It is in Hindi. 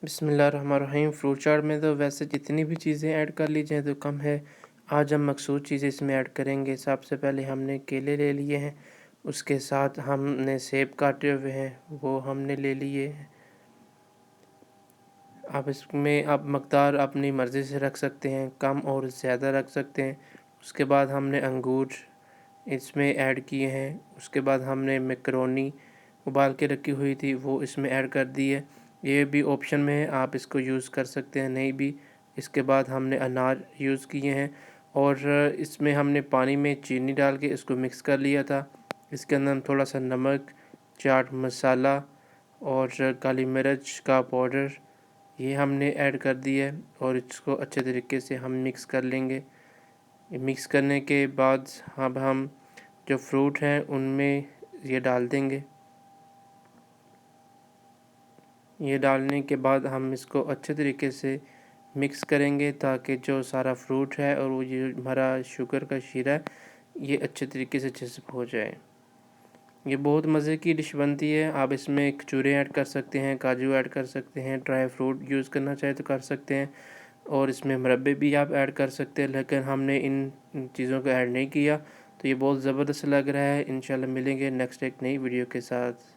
बिस्मिल्लाहिर्रहमानिर्रहीम। फ्रूट चाट में तो वैसे जितनी भी चीज़ें ऐड कर ली जाएँ तो कम है। आज हम मखसूस चीज़ें इसमें ऐड करेंगे। सबसे पहले हमने केले ले लिए हैं, उसके साथ हमने सेब काटे हुए हैं, वो हमने ले लिए हैं। आप इसमें आप मकदार अपनी मर्ज़ी से रख सकते हैं, कम और ज़्यादा रख सकते हैं। उसके बाद हमने अंगूर इसमें ऐड किए हैं। उसके बाद हमने मैकरोनी उबाल के रखी हुई थी, वो इसमें ऐड कर दी है। ये भी ऑप्शन में है, आप इसको यूज़ कर सकते हैं, नहीं भी। इसके बाद हमने अनार यूज़ किए हैं और इसमें हमने पानी में चीनी डाल के इसको मिक्स कर लिया था। इसके अंदर हम थोड़ा सा नमक, चाट मसाला और काली मिर्च का पाउडर ये हमने ऐड कर दिया है और इसको अच्छे तरीके से हम मिक्स कर लेंगे। मिक्स करने के बाद अब हम जो फ्रूट हैं उनमें ये डाल देंगे। ये डालने के बाद हम इसको अच्छे तरीके से मिक्स करेंगे ताकि जो सारा फ्रूट है और वो ये हमारा शुगर का शीरा है ये अच्छे तरीके से चिप्स हो जाए। ये बहुत मज़े की डिश बनती है। आप इसमें खजूरें ऐड कर सकते हैं, काजू ऐड कर सकते हैं, ड्राई फ्रूट यूज़ करना चाहे तो कर सकते हैं और इसमें मुरब्बे भी आप ऐड कर सकते हैं, लेकिन हमने इन चीज़ों को ऐड नहीं किया तो ये बहुत ज़बरदस्त लग रहा है। इंशाल्लाह मिलेंगे नेक्स्ट एक नई वीडियो के साथ।